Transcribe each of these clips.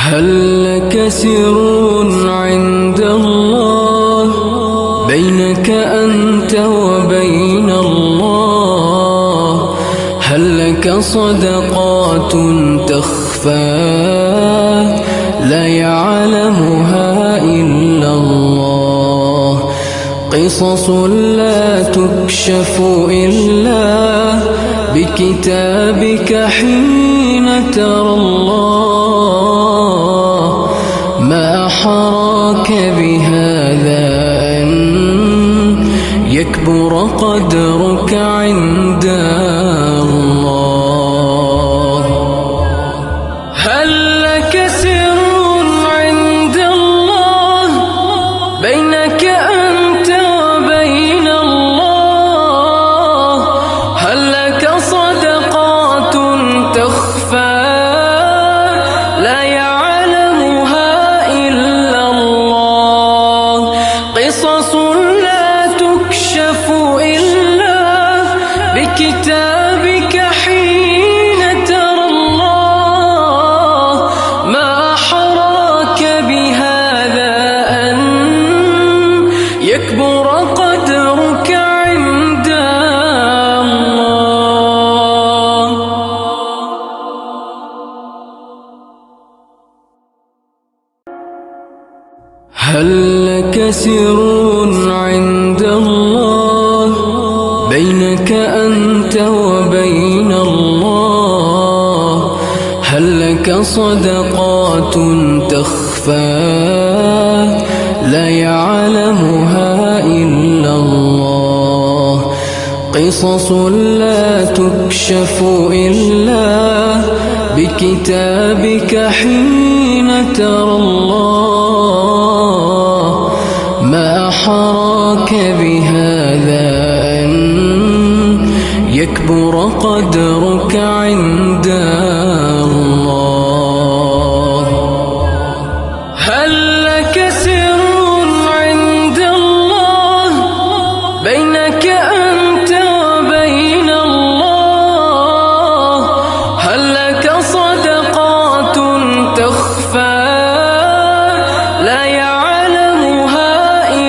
هل لك سر عند الله بينك أنت وبين الله؟ هل لك صدقات تخفى لا يعلمها إلا الله؟ قصص لا تكشف إلا بكتابك حين ترى الله. ما أحراك بهذا أن يكبر قدرك عند الله. هل لك سر عند الله بينك أنت وبين الله؟ هل لك صدقات تخفى لا يعلمها إلا الله؟ قصص لا تكشف إلا بكتابك حين ترى الله. ما أحراك بهذا أن يكبر قدرك عند الله. هل لك سر عند الله بينك أنت وبين الله؟ هل لك صدقات تخفى لا يعلمها إلا الله؟ قصص لا تكشف إلا بكتابك حين ترى الله. ما أحراك بهذا أن يكبر قدرك عند الله. هل لك سر عند الله بينك أنت وبين الله؟ هل لك صدقات تخفى لا يعلمها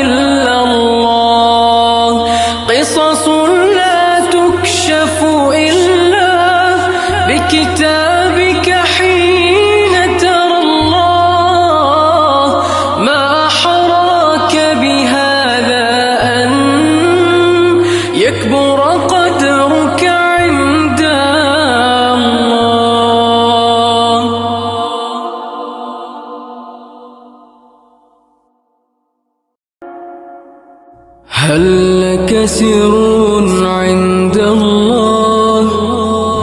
إلا الله؟ قصص لا تكشف إلا بكتابك حين ترى الله. ما أحراك بهذا أن يكبر قدرك عند الله. هل لك سر عند الله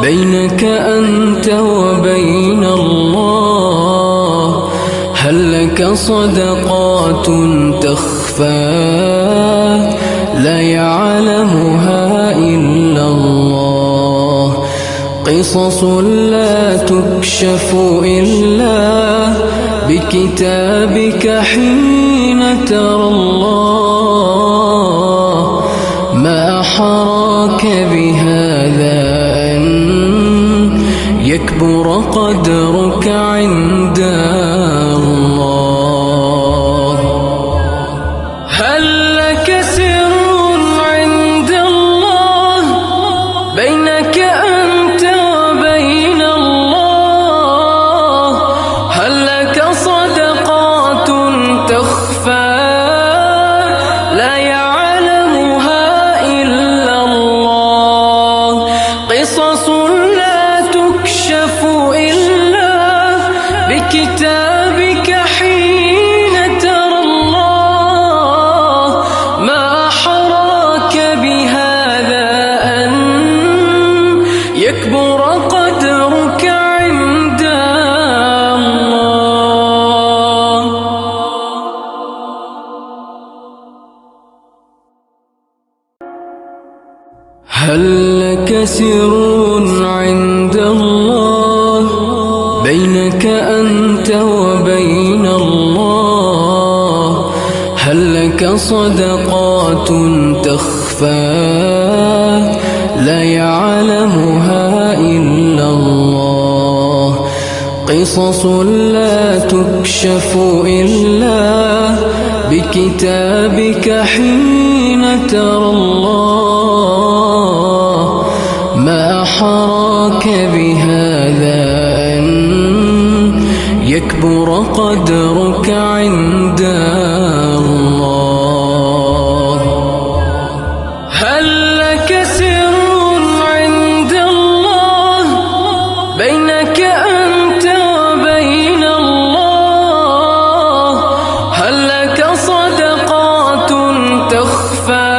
بينك أنت وبين الله؟ هل لك صدقات تخفى لا يعلمها إلا الله؟ قصص لا تكشف إلا بكتابك حين ترى الله. ما أحراك بهذا أن يكبر قدرك عند الله. هل لك سر عند الله بينك أنت وبين الله؟ هل لك صدقات تخفى لا يعلمها إلا الله؟ قصص لا تكشف إلا بكتابك حين ترى الله. ما أحراك بهذا أن يكبر قدرك عند الله. هل لك سر عند الله بينك أنت وبين الله؟ هل لك صدقات تخفى لا يعلمها إلا الله؟ قصص لا تكشف إلا بكتابك حين ترى الله. ما أحراك بهذا أن يكبر قدرك عند الله. هل لك سر عند الله بينك أنت وبين الله؟ هل لك صدقات تخفى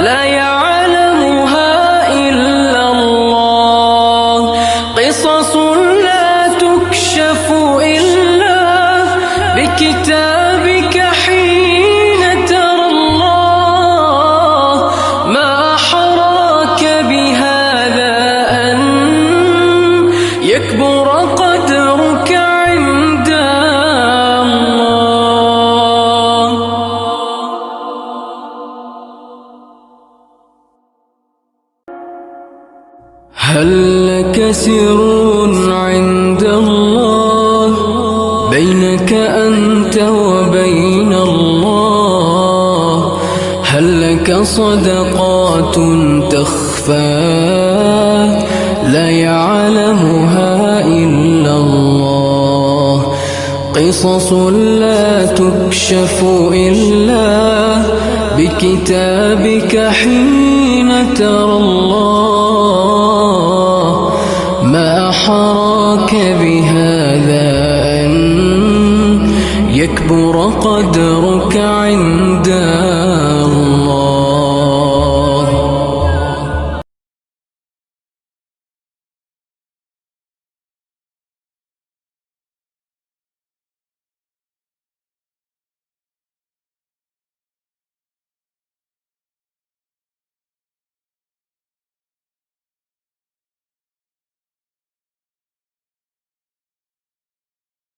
لا يعلمها إلا الله؟ قصص لا تكشف إلا بكتابك حين ترى الله. ما أحراك بهذا أن يكبر قدرك عند الله. هل لك سر عند الله بينك أنت وبين الله؟ هل لك صدقات تخفى لا يعلمها إلا الله؟ قصص لا تكشف إلا بكتابك حين ترى الله. ما أحراك بهذا أن يكبر قدرك عند